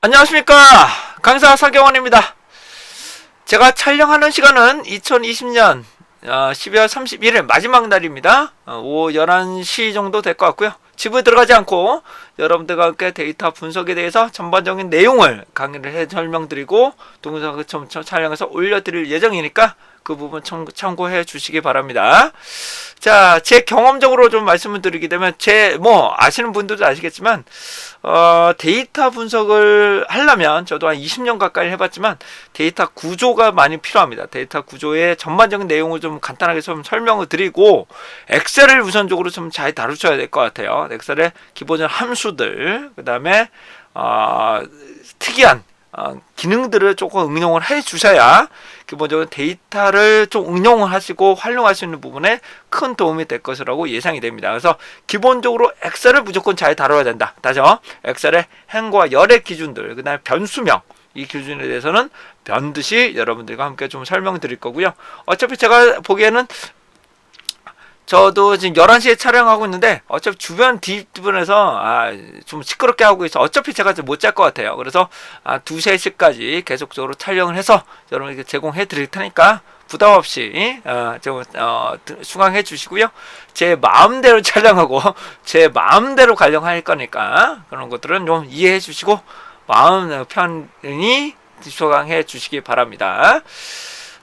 안녕하십니까, 강사 서경원입니다. 제가 촬영하는 시간은 2020년 12월 31일 마지막 날입니다. 오후 11시 정도 될 것 같고요. 집에 들어가지 않고 여러분들과 함께 데이터 분석에 대해서 전반적인 내용을 강의를 설명드리고 동영상을 촬영해서 올려드릴 예정이니까 그 부분 참고해 주시기 바랍니다. 자, 제 경험적으로 좀 말씀을 드리게 되면, 아시는 분들도 아시겠지만, 데이터 분석을 하려면, 저도 한 20년 가까이 해봤지만, 데이터 구조가 많이 필요합니다. 데이터 구조의 전반적인 내용을 좀 간단하게 좀 설명을 드리고, 엑셀을 우선적으로 좀 잘 다루셔야 될 것 같아요. 엑셀의 기본적인 함수들, 그 다음에, 특이한, 기능들을 조금 응용을 해 주셔야 기본적으로 데이터를 좀 응용을 하시고 활용할 수 있는 부분에 큰 도움이 될 것이라고 예상이 됩니다. 그래서 기본적으로 엑셀을 무조건 잘 다뤄야 된다. 다죠? 엑셀의 행과 열의 기준들, 그 다음에 변수명, 이 기준에 대해서는 반드시 여러분들과 함께 좀 설명드릴 거고요. 어차피 제가 보기에는 저도 지금 11시에 촬영하고 있는데 어차피 주변 뒷부분에서 좀 시끄럽게 하고 있어. 어차피 제가 못 잘 것 같아요. 그래서 2, 3시까지 계속적으로 촬영을 해서 여러분에게 제공해 드릴 테니까 부담 없이 수강해 주시고요. 제 마음대로 촬영하고 제 마음대로 관련할 거니까 그런 것들은 좀 이해해 주시고 마음 편히 수강해 주시기 바랍니다.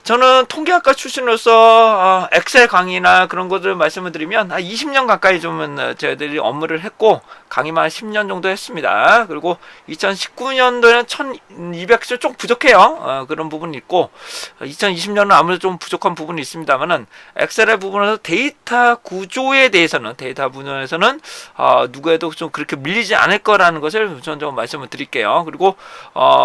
저는 통계학과 출신으로서 엑셀 강의나 그런 것들 말씀을 드리면 20년 가까이 좀 저희들이 업무를 했고 강의만 10년 정도 했습니다. 그리고 2019년도에는 1200수 좀 부족해요. 그런 부분이 있고 2020년은 아무래도 좀 부족한 부분이 있습니다만은 엑셀의 부분에서 데이터 구조에 대해서는 데이터 분야에서는 누구에도 좀 그렇게 밀리지 않을 거라는 것을 우선 좀 말씀을 드릴게요. 그리고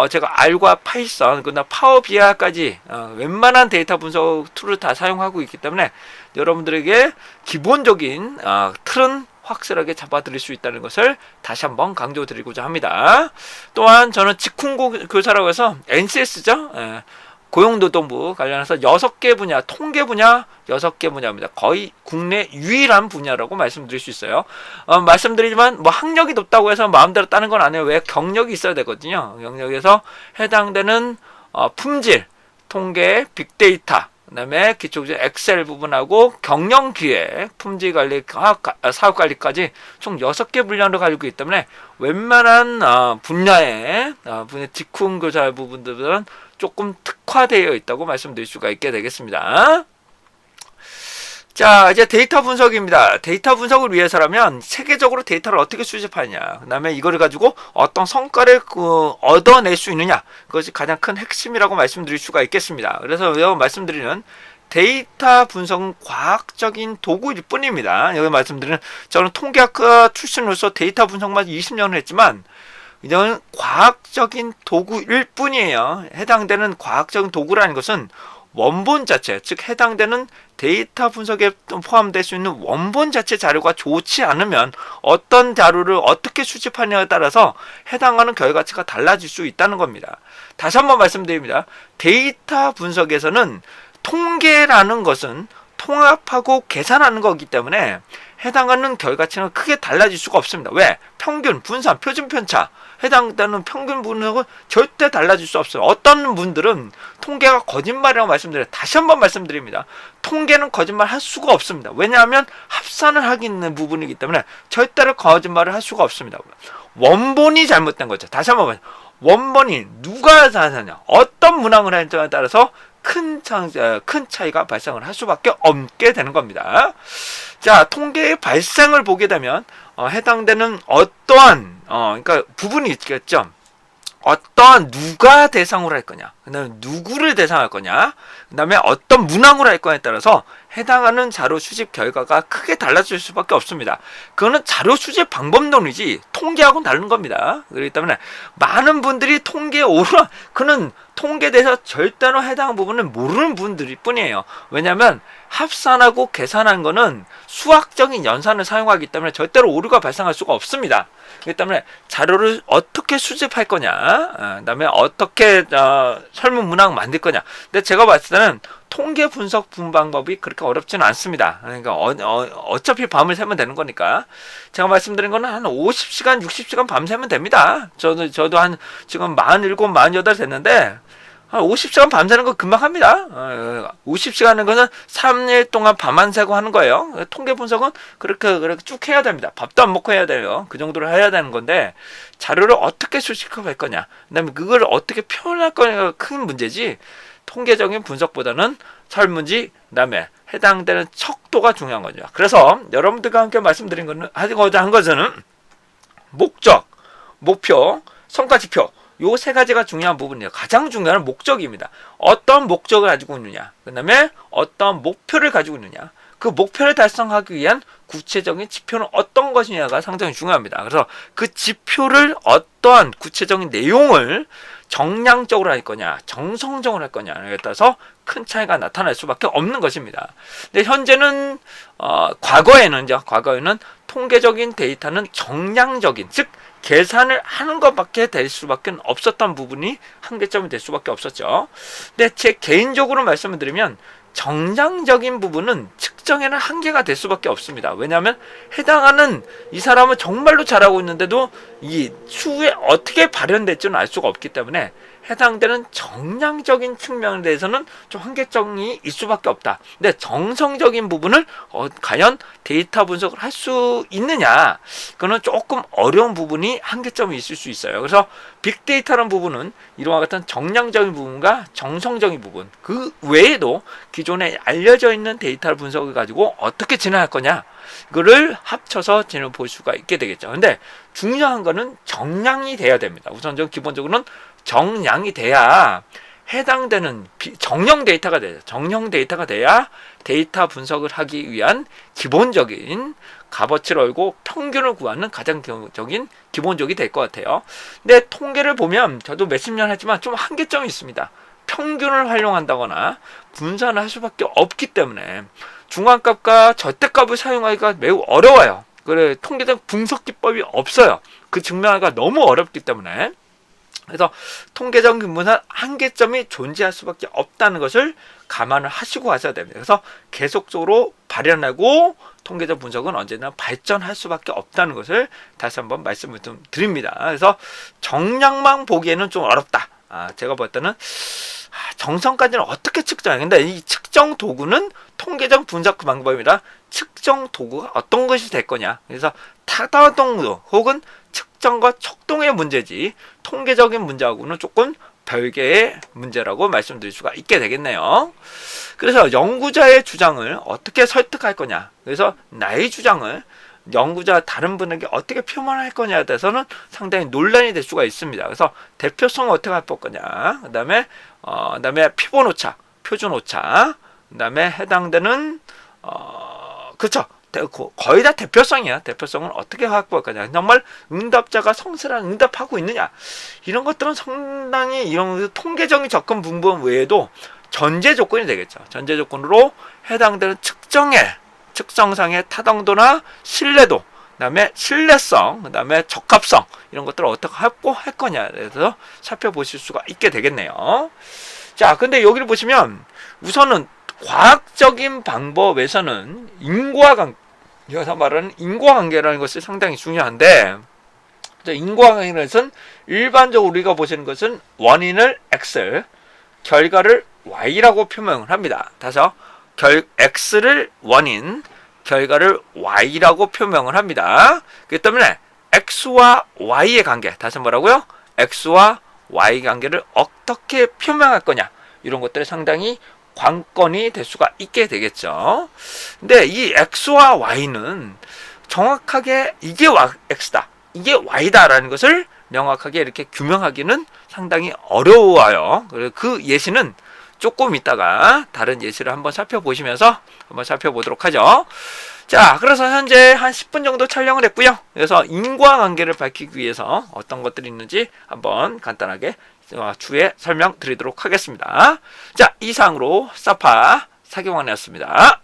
제가 R과 파이썬, 그다음 파워 BI까지 웬만한 데이터 분석 툴을 다 사용하고 있기 때문에 여러분들에게 기본적인 틀은 확실하게 잡아드릴 수 있다는 것을 다시 한번 강조드리고자 합니다. 또한 저는 직훈 교사라고 해서 NCS죠. 고용노동부 관련해서 6개 분야, 통계 분야 6개 분야입니다. 거의 국내 유일한 분야라고 말씀드릴 수 있어요. 말씀드리지만 학력이 높다고 해서 마음대로 따는 건 아니에요. 왜? 경력이 있어야 되거든요. 경력에서 해당되는 품질, 통계, 빅데이터, 그 다음에 기초적인 엑셀 부분하고 경영기획, 품질관리, 사업관리까지 총 6개 분야를 가지고 있기 때문에 웬만한 분야의 직훈교사 부분들은 조금 특화되어 있다고 말씀드릴 수가 있게 되겠습니다. 자, 이제 데이터 분석입니다. 데이터 분석을 위해서라면 체계적으로 데이터를 어떻게 수집하느냐, 그 다음에 이거를 가지고 어떤 성과를 얻어낼 수 있느냐, 그것이 가장 큰 핵심이라고 말씀드릴 수가 있겠습니다. 그래서 말씀드리는 데이터 분석은 과학적인 도구일 뿐입니다. 여기 말씀드리는, 저는 통계학과 출신으로서 데이터 분석만 20년을 했지만 이건 과학적인 도구일 뿐이에요. 해당되는 과학적인 도구라는 것은 원본 자체, 즉 해당되는 데이터 분석에 포함될 수 있는 원본 자체 자료가 좋지 않으면 어떤 자료를 어떻게 수집하느냐에 따라서 해당하는 결과치가 달라질 수 있다는 겁니다. 다시 한번 말씀드립니다. 데이터 분석에서는 통계라는 것은 통합하고 계산하는 거기 때문에 해당하는 결과치는 크게 달라질 수가 없습니다. 왜? 평균, 분산, 표준 편차, 해당되는 평균 분석은 절대 달라질 수 없어요. 어떤 분들은 통계가 거짓말이라고 말씀드려요. 다시 한번 말씀드립니다. 통계는 거짓말 할 수가 없습니다. 왜냐하면 합산을 하기 있는 부분이기 때문에 절대로 거짓말을 할 수가 없습니다. 원본이 잘못된 거죠. 다시 한번 말씀. 원본이 누가 하느냐, 어떤 문항을 하느냐에 따라서 큰 차이가 발생을 할 수밖에 없게 되는 겁니다. 자, 통계의 발생을 보게 되면 해당되는 어떠한 그러니까 부분이 있겠죠. 어떠한 누가 대상으로 할 거냐, 그 다음에 누구를 대상할 거냐, 그 다음에 어떤 문항으로 할 거냐에 따라서 해당하는 자료 수집 결과가 크게 달라질 수밖에 없습니다. 그거는 자료 수집 방법론이지 통계하고는 다른 겁니다. 그렇기 때문에 많은 분들이 통계에 그는 통계에 대해서 절대로 해당 부분은 모르는 분들일 뿐이에요. 왜냐하면 합산하고 계산한 거는 수학적인 연산을 사용하기 때문에 절대로 오류가 발생할 수가 없습니다. 그렇기 때문에 자료를 어떻게 수집할 거냐, 그 다음에 어떻게 설문 문항 만들 거냐. 근데 제가 봤을 때는 통계 분석 방법이 그렇게 어렵지는 않습니다. 그러니까 어차피 밤을 새면 되는 거니까. 제가 말씀드린 거는 한 50시간, 60시간 밤 새면 됩니다. 저도 한 지금 47, 48 됐는데 한 50시간 밤새는 거 금방 합니다. 50시간은 거는 3일 동안 밤 안 새고 하는 거예요. 통계 분석은 그렇게 쭉 해야 됩니다. 밥도 안 먹고 해야 돼요. 그 정도로 해야 되는 건데 자료를 어떻게 수식할 거냐, 그다음에 그걸 어떻게 표현할 거냐가 큰 문제지, 통계적인 분석보다는 설문지, 그다음에 해당되는 척도가 중요한 거죠. 그래서 여러분들과 함께 말씀드린 거는, 하고자 한 것은 목적, 목표, 성과지표, 요 세 가지가 중요한 부분이에요. 가장 중요한 목적입니다. 어떤 목적을 가지고 있느냐, 그 다음에 어떤 목표를 가지고 있느냐, 그 목표를 달성하기 위한 구체적인 지표는 어떤 것이냐가 상당히 중요합니다. 그래서 그 지표를 어떠한 구체적인 내용을 정량적으로 할 거냐, 정성적으로 할 거냐에 따라서 큰 차이가 나타날 수밖에 없는 것입니다. 근데 현재는 과거에는 통계적인 데이터는 정량적인, 즉 계산을 하는 것밖에 될 수밖에 없었던 부분이 한계점이 될 수밖에 없었죠. 근데 제 개인적으로 말씀을 드리면 정량적인 부분은 측정에는 한계가 될 수밖에 없습니다. 왜냐하면 해당하는 이 사람은 정말로 잘하고 있는데도 이 수에 어떻게 발현될지는 알 수가 없기 때문에 해당되는 정량적인 측면에 대해서는 좀 한계점이 있을 수밖에 없다. 근데 정성적인 부분을 과연 데이터 분석을 할 수 있느냐, 그거는 조금 어려운 부분이 한계점이 있을 수 있어요. 그래서 빅데이터라는 부분은 이와 같은 정량적인 부분과 정성적인 부분, 그 외에도 기존에 알려져 있는 데이터 분석을 가지고 어떻게 진행할 거냐, 그거를 합쳐서 진행을 볼 수가 있게 되겠죠. 근데 중요한 거는 정량이 돼야 됩니다. 우선 기본적으로는 정량이 돼야 해당되는 정형 데이터가 돼요. 정형 데이터가 돼야 데이터 분석을 하기 위한 기본적인 값어치를 알고 평균을 구하는 가장 기본적이 될 것 같아요. 근데 통계를 보면 저도 몇십 년 했지만 좀 한계점이 있습니다. 평균을 활용한다거나 분산을 할 수밖에 없기 때문에 중간값과 절대값을 사용하기가 매우 어려워요. 그래, 통계적 분석 기법이 없어요. 그 증명하기가 너무 어렵기 때문에. 그래서 통계적 분산 한계점이 존재할 수밖에 없다는 것을 감안을 하시고 하셔야 됩니다. 그래서 계속적으로 발현하고 통계적 분석은 언제나 발전할 수밖에 없다는 것을 다시 한번 말씀을 좀 드립니다. 그래서 정량만 보기에는 좀 어렵다. 제가 볼 때는 정성까지는 어떻게 측정해? 근데 이 측정 도구는 통계적 분석 방법입니다. 측정 도구가 어떤 것이 될 거냐. 그래서 타당도 혹은 측정과 척동의 문제지 통계적인 문제하고는 조금 별개의 문제라고 말씀드릴 수가 있게 되겠네요. 그래서 연구자의 주장을 어떻게 설득할 거냐, 그래서 나의 주장을 연구자 다른 분에게 어떻게 표현할 거냐에 대해서는 상당히 논란이 될 수가 있습니다. 그래서 대표성을 어떻게 할 거냐, 그다음에 피본 오차, 표준 오차, 그다음에 해당되는 그렇죠. 거의 다 대표성이야. 대표성은 어떻게 확보할 거냐, 정말 응답자가 성실한 응답하고 있느냐, 이런 것들은 상당히 이런 통계적인 접근 부분 외에도 전제 조건이 되겠죠. 전제 조건으로 해당되는 측정상의 타당도나 신뢰도, 그다음에 신뢰성, 그다음에 적합성, 이런 것들을 어떻게 확보할 거냐에 대해서 살펴보실 수가 있게 되겠네요. 자, 근데 여기를 보시면 우선은 과학적인 방법에서는 여기서 말하는 인과관계라는 것이 상당히 중요한데, 인과관계라는 것은 일반적으로 우리가 보시는 것은 원인을 X, 결과를 Y라고 표명을 합니다. 다시 X를 원인, 결과를 Y라고 표명을 합니다. 그렇기 때문에 X와 Y의 관계, 다시 뭐라고요? X와 Y 관계를 어떻게 표명할 거냐, 이런 것들이 상당히 관건이 될 수가 있게 되겠죠. 근데 이 X와 Y는 정확하게 이게 X다, 이게 Y다라는 것을 명확하게 이렇게 규명하기는 상당히 어려워요. 그 예시는 조금 있다가 다른 예시를 한번 살펴보시면서 한번 살펴보도록 하죠. 자, 그래서 현재 한 10분 정도 촬영을 했고요. 그래서 인과관계를 밝히기 위해서 어떤 것들이 있는지 한번 간단하게 추후에 설명드리도록 하겠습니다. 자, 이상으로 사파 사경원이었습니다.